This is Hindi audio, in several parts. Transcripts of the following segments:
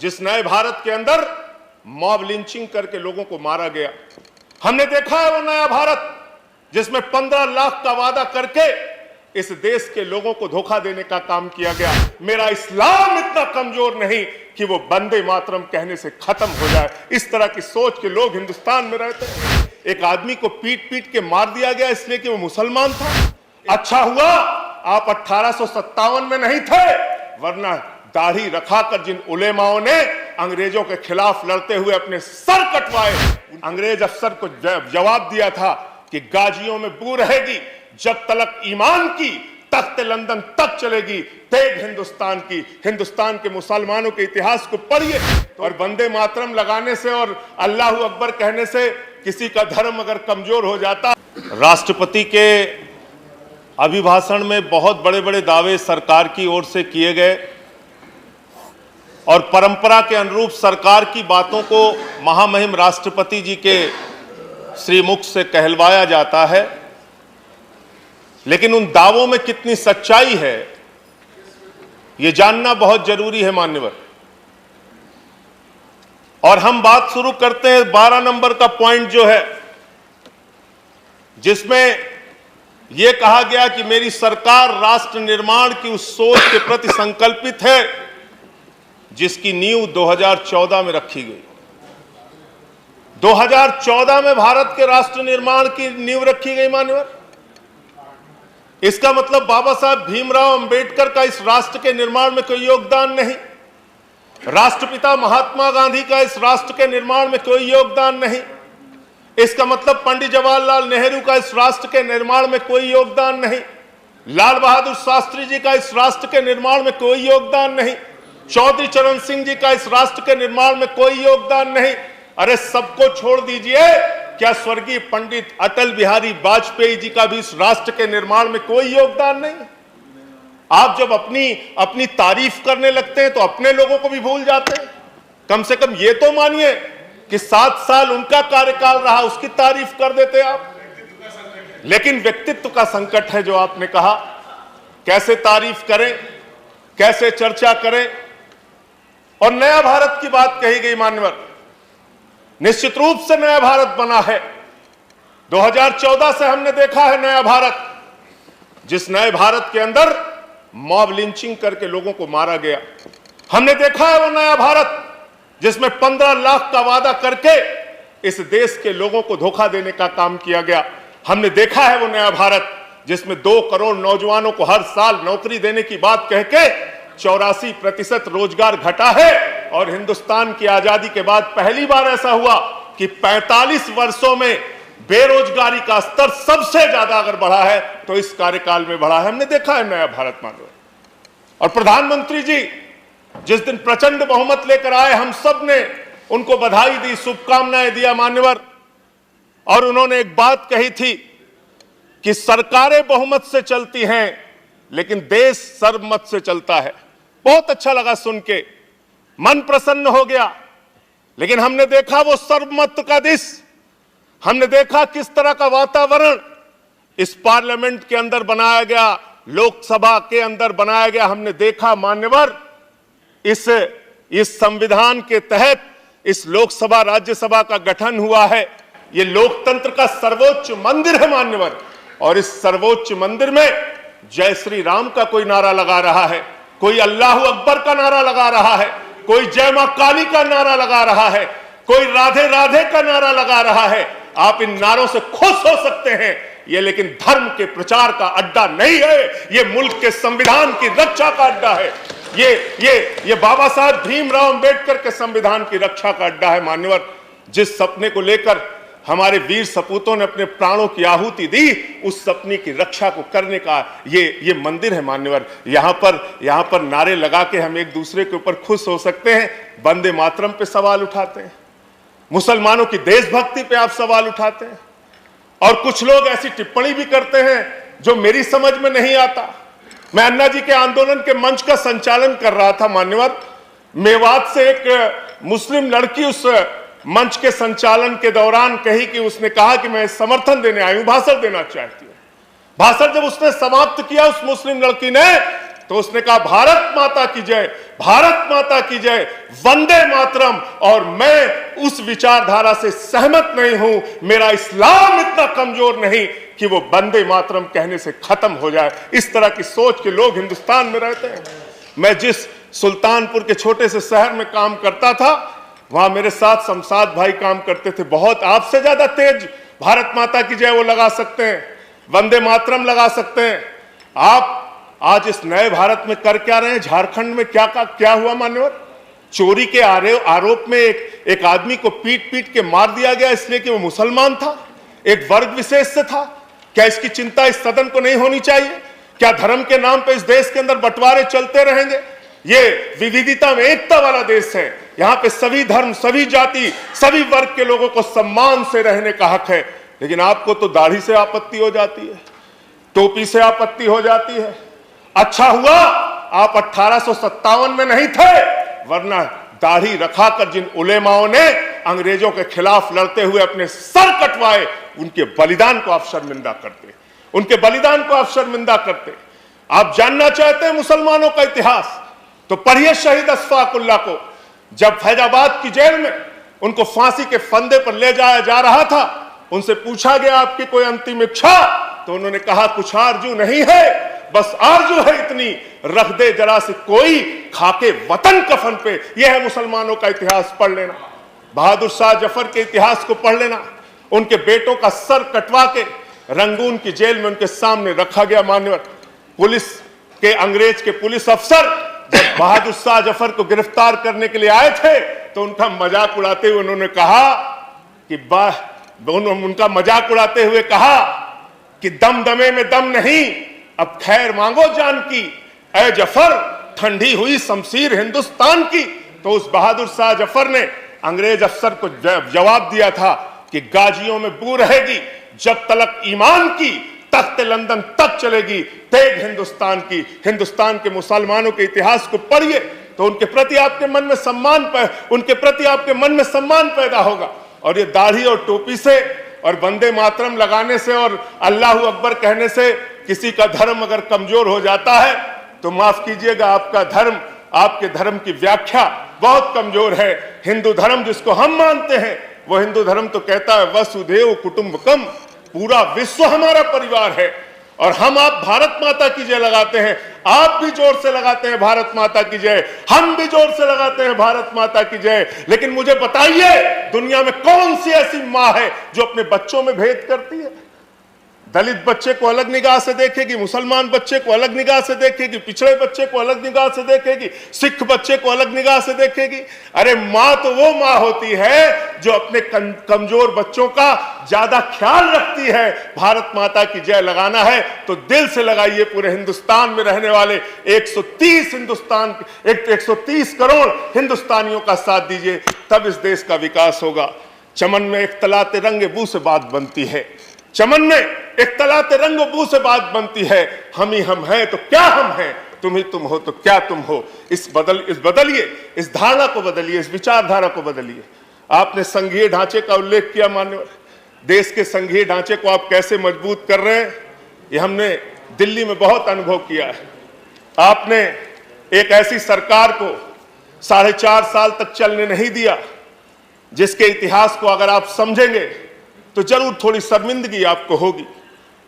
जिस नए भारत के अंदर मॉब लिंचिंग करके लोगों को मारा गया। हमने देखा है वो नया भारत जिसमें 15 लाख का वादा करके इस देश के लोगों को धोखा देने का काम किया गया। मेरा इस्लाम इतना कमजोर नहीं कि वो वंदे मातरम कहने से खत्म हो जाए। इस तरह की सोच के लोग हिंदुस्तान में रहते हैं। एक आदमी को पीट पीट के मार दिया गया इसलिए कि वो मुसलमान था। अच्छा हुआ आप 1857 में नहीं थे, वरना दाढ़ी रखाकर जिन उलेमाओं ने अंग्रेजों के खिलाफ लड़ते हुए अपने सर कटवाए, अंग्रेज अफसर को जवाब दिया था कि गाजियों में बू रहेगी जब तलक ईमान की, तख्त लंदन तक चलेगी तेग हिंदुस्तान की। हिंदुस्तान के मुसलमानों के इतिहास को पढ़िए। और वंदे मातरम लगाने से और अल्लाह अकबर कहने से किसी का धर्म अगर कमजोर हो जाता। राष्ट्रपति के अभिभाषण में बहुत बड़े बड़े दावे सरकार की ओर से किए गए और परंपरा के अनुरूप सरकार की बातों को महामहिम राष्ट्रपति जी के श्रीमुख से कहलवाया जाता है, लेकिन उन दावों में कितनी सच्चाई है यह जानना बहुत जरूरी है मान्यवर। और हम बात शुरू करते हैं 12 नंबर का पॉइंट जो है, जिसमें यह कहा गया कि मेरी सरकार राष्ट्र निर्माण की उस सोच के प्रति संकल्पित है जिसकी नींव 2014 में रखी गई। 2014 में भारत के राष्ट्र निर्माण की नींव रखी गई मान्यवर। इसका मतलब बाबा साहब भीमराव अंबेडकर का इस राष्ट्र के निर्माण में कोई योगदान नहीं, राष्ट्रपिता महात्मा गांधी का इस राष्ट्र के निर्माण में कोई योगदान नहीं। इसका मतलब पंडित जवाहरलाल नेहरू का इस राष्ट्र के निर्माण में कोई योगदान नहीं, लाल बहादुर शास्त्री जी का इस राष्ट्र के निर्माण में कोई योगदान नहीं, चौधरी चरण सिंह जी का इस राष्ट्र के निर्माण में कोई योगदान नहीं। अरे सबको छोड़ दीजिए, क्या स्वर्गीय पंडित अटल बिहारी वाजपेयी जी का भी इस राष्ट्र के निर्माण में कोई योगदान नहीं? आप जब अपनी तारीफ करने लगते हैं तो अपने लोगों को भी भूल जाते हैं। कम से कम ये तो मानिए कि 7 साल उनका कार्यकाल रहा, उसकी तारीफ कर देते आप। लेकिन व्यक्तित्व का संकट है जो आपने कहा। कैसे तारीफ करें, कैसे चर्चा करें। और नया भारत की बात कही गई मान्यवर, निश्चित रूप से नया भारत बना है। 2014 से हमने देखा है नया भारत, जिस नए भारत के अंदर मॉब लिंचिंग करके लोगों को मारा गया। हमने देखा है वो नया भारत जिसमें 15 लाख का वादा करके इस देश के लोगों को धोखा देने का काम किया गया। हमने देखा है वो नया भारत जिसमें 2 करोड़ नौजवानों को हर साल नौकरी देने की बात कहके 84% रोजगार घटा है। और हिंदुस्तान की आजादी के बाद पहली बार ऐसा हुआ कि 45 वर्षों में बेरोजगारी का स्तर सबसे ज्यादा अगर बढ़ा है तो इस कार्यकाल में बढ़ा है। हमने देखा है नया भारत मानव। और प्रधानमंत्री जी जिस दिन प्रचंड बहुमत लेकर आए, हम सब ने उनको बधाई दी, शुभकामनाएं दिया मान्यवर। और उन्होंने एक बात कही थी कि सरकारें बहुमत से चलती हैं लेकिन देश सर्वमत से चलता है। बहुत अच्छा लगा सुन के, मन प्रसन्न हो गया। लेकिन हमने देखा वो सर्वमत का देश, हमने देखा किस तरह का वातावरण इस पार्लियामेंट के अंदर बनाया गया, लोकसभा के अंदर बनाया गया। हमने देखा मान्यवर, इस संविधान के तहत इस लोकसभा राज्यसभा का गठन हुआ है। ये लोकतंत्र का सर्वोच्च मंदिर है मान्यवर। और इस सर्वोच्च मंदिर में जय श्री राम का कोई नारा लगा रहा है, कोई अल्लाह अकबर का नारा लगा रहा है, कोई जय मां काली का नारा लगा रहा है, कोई राधे राधे का नारा लगा रहा है। आप इन नारों से खुश हो सकते हैं, ये लेकिन धर्म के प्रचार का अड्डा नहीं है, ये मुल्क के संविधान की रक्षा का अड्डा है। ये बाबा साहब भीमराव अंबेडकर के संविधान की रक्षा का अड्डा है मान्यवर। जिस सपने को लेकर हमारे वीर सपूतों ने अपने प्राणों की आहुति दी, उस सपने की रक्षा को करने का ये मंदिर है मान्यवर। यहाँ पर नारे लगा के हम एक दूसरे के ऊपर खुश हो सकते हैं। वंदे मातरम पे सवाल उठाते हैं, मुसलमानों की देशभक्ति पे आप सवाल उठाते हैं, और कुछ लोग ऐसी टिप्पणी भी करते हैं जो मेरी समझ में नहीं आता। मैं अन्ना जी के आंदोलन के मंच का संचालन कर रहा था मान्यवर। मेवात से एक मुस्लिम लड़की उस मंच के संचालन के दौरान कही कि उसने कहा कि मैं समर्थन देने आई हूं, भाषण देना चाहती हूं। भाषण जब उसने समाप्त किया उस मुस्लिम लड़की ने, तो उसने कहा भारत माता की जय, भारत माता की जय, वंदे मातरम। और मैं उस विचारधारा से सहमत नहीं हूं। मेरा इस्लाम इतना कमजोर नहीं कि वो वंदे मातरम कहने से खत्म हो जाए। इस तरह की सोच के लोग हिंदुस्तान में रहते हैं। मैं जिस सुल्तानपुर के छोटे से शहर में काम करता था, वहां मेरे साथ शमशाद भाई काम करते थे। बहुत आपसे ज्यादा तेज भारत माता की जय वो लगा सकते हैं, वंदे मातरम लगा सकते हैं। आप आज इस नए भारत में कर क्या रहे हैं? झारखंड में क्या हुआ मान्यवर? चोरी के आरोप में एक आदमी को पीट पीट के मार दिया गया इसलिए कि वो मुसलमान था, एक वर्ग विशेष से था। क्या इसकी चिंता इस सदन को नहीं होनी चाहिए? क्या धर्म के नाम पे इस देश के अंदर बंटवारे चलते रहेंगे? ये विविधता में एकता वाला देश है। यहाँ पे सभी धर्म, सभी जाति, सभी वर्ग के लोगों को सम्मान से रहने का हक है। लेकिन आपको तो दाढ़ी से आपत्ति हो जाती है, टोपी से आपत्ति हो जाती है। अच्छा हुआ आप 1857 में नहीं थे, वरना दाढ़ी रखाकर जिन उलेमाओं ने अंग्रेजों के खिलाफ लड़ते हुए अपने सर कटवाए, उनके बलिदान को आप शर्मिंदा करते, उनके बलिदान को आप शर्मिंदा करते। आप जानना चाहते हैं मुसलमानों का इतिहास, तो पढ़िए शहीद अशफाकुल्लाह को। जब फैजाबाद की जेल में उनको फांसी के फंदे पर ले जाया जा रहा था, उनसे पूछा गया आपकी कोई अंतिम इच्छा? तो उन्होंने कहा कुछ आरजू नहीं है, बस आरजू है इतनी, रख दे जरा से कोई खाके वतन कफन पे। यह है मुसलमानों का इतिहास, पढ़ लेना। बहादुर शाह जफर के इतिहास को पढ़ लेना। उनके बेटों का सर कटवा के रंगून की जेल में उनके सामने रखा गया। मान्यवर पुलिस के, अंग्रेज के पुलिस अफसर जब बहादुर शाह जफर को गिरफ्तार करने के लिए आए थे, तो उनका मजाक उड़ाते हुए उन्होंने कहा उनका मजाक उड़ाते हुए कहा कि दमदमे में दम नहीं, अब खैर मांगो जान की, ऐ जफर ठंडी हुई शमशीर हिंदुस्तान की। तो उस बहादुर शाह जफर ने अंग्रेज अफसर को जवाब दिया था कि गाजियों में बू रहेगी, जब तलक ईमान की, तख्त लंदन तक चलेगी तेग हिंदुस्तान की। हिंदुस्तान के मुसलमानों के इतिहास को पढ़िए तो उनके प्रति आपके मन में सम्मान पैदा होगा। और ये दाढ़ी और टोपी से और वंदे मातरम लगाने से और अल्लाह अकबर कहने से किसी का धर्म अगर कमजोर हो जाता है, तो माफ कीजिएगा, आपका धर्म, आपके धर्म की व्याख्या बहुत कमजोर है। हिंदू धर्म जिसको हम मानते हैं, वो हिंदू धर्म तो कहता है वसुधैव कुटुंबकम, पूरा विश्व हमारा परिवार है। और हम आप भारत माता की जय लगाते हैं, आप भी जोर से लगाते हैं भारत माता की जय, हम भी जोर से लगाते हैं भारत माता की जय। लेकिन मुझे बताइए, दुनिया में कौन सी ऐसी मां है जो अपने बच्चों में भेद करती है? दलित बच्चे को अलग निगाह से देखेगी, मुसलमान बच्चे को अलग निगाह से देखेगी, पिछड़े बच्चे को अलग निगाह से देखेगी, सिख बच्चे को अलग निगाह से देखेगी। अरे मां तो वो मां होती है जो अपने कमजोर बच्चों का ज्यादा ख्याल रखती है। भारत माता की जय लगाना है तो दिल से लगाइए। पूरे हिंदुस्तान में रहने वाले 130 करोड़ हिंदुस्तानियों का साथ दीजिए, तब इस देश का विकास होगा। चमन में एक तलाते रंग बू से बात बनती है, चमन में एक तलाते रंग बू से बात बनती है। हम ही हम हैं तो क्या हम हैं, तुम ही तुम हो तो क्या तुम हो। इस बदलिए, इस धारणा को बदलिए, इस विचारधारा को बदलिए। आपने संघीय ढांचे का उल्लेख किया मान्यवर, देश के संघीय ढांचे को आप कैसे मजबूत कर रहे हैं, ये हमने दिल्ली में बहुत अनुभव किया है। आपने एक ऐसी सरकार को 4.5 साल तक चलने नहीं दिया जिसके इतिहास को अगर आप समझेंगे तो जरूर थोड़ी शर्मिंदगी आपको होगी।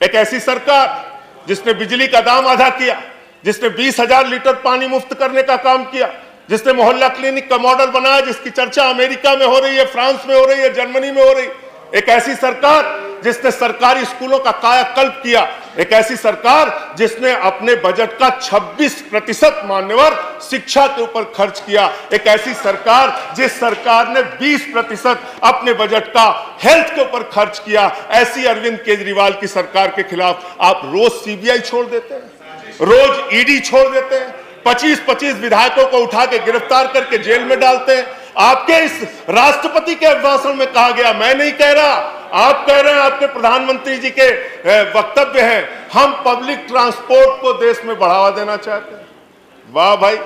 एक ऐसी सरकार जिसने बिजली का दाम आधा किया, जिसने 20,000 लीटर पानी मुफ्त करने का काम किया, जिसने मोहल्ला क्लिनिक का मॉडल बनाया, जिसकी चर्चा अमेरिका में हो रही है, फ्रांस में हो रही है, जर्मनी में हो रही है। एक ऐसी सरकार जिसने सरकारी स्कूलों का कायाकल्प किया, एक ऐसी सरकार जिसने अपने बजट का 26% मान्यवर शिक्षा के ऊपर खर्च किया, एक ऐसी सरकार जिस सरकार ने 20% अपने बजट का हेल्थ के ऊपर खर्च किया। ऐसी अरविंद केजरीवाल की सरकार के खिलाफ आप रोज सीबीआई छोड़ देते हैं, रोज ईडी छोड़ देते हैं, 25-25 विधायकों को उठा के गिरफ्तार करके जेल में डालते हैं। आपके इस राष्ट्रपति के अभिभाषण में कहा गया, मैं नहीं कह रहा, आप कह रहे हैं, आपके प्रधानमंत्री जी के वक्तव्य हैं, हम पब्लिक ट्रांसपोर्ट को देश में बढ़ावा देना चाहते हैं। वाह भाई,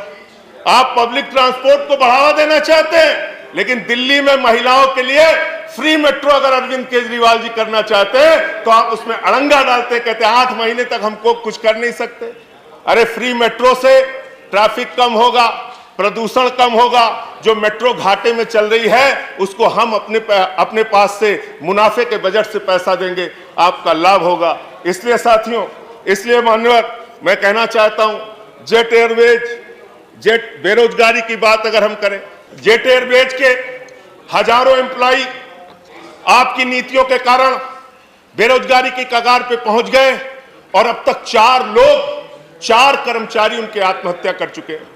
आप पब्लिक ट्रांसपोर्ट को बढ़ावा देना चाहते हैं, लेकिन दिल्ली में महिलाओं के लिए फ्री मेट्रो अगर अरविंद केजरीवाल जी करना चाहते हैं तो आप उसमें अड़ंगा डालते, कहते हैं 8 महीने तक हमको कुछ कर नहीं सकते। अरे फ्री मेट्रो से ट्रैफिक कम होगा, प्रदूषण कम होगा, जो मेट्रो घाटे में चल रही है उसको हम अपने पास से मुनाफे के बजट से पैसा देंगे, आपका लाभ होगा। इसलिए साथियों, इसलिए मान्यवर, मैं कहना चाहता हूं, जेट एयरवेज, जेट बेरोजगारी की बात अगर हम करें, जेट एयरवेज के हजारों एम्प्लॉई आपकी नीतियों के कारण बेरोजगारी की कगार पे पहुंच गए और अब तक 4 कर्मचारी उनके आत्महत्या कर चुके हैं।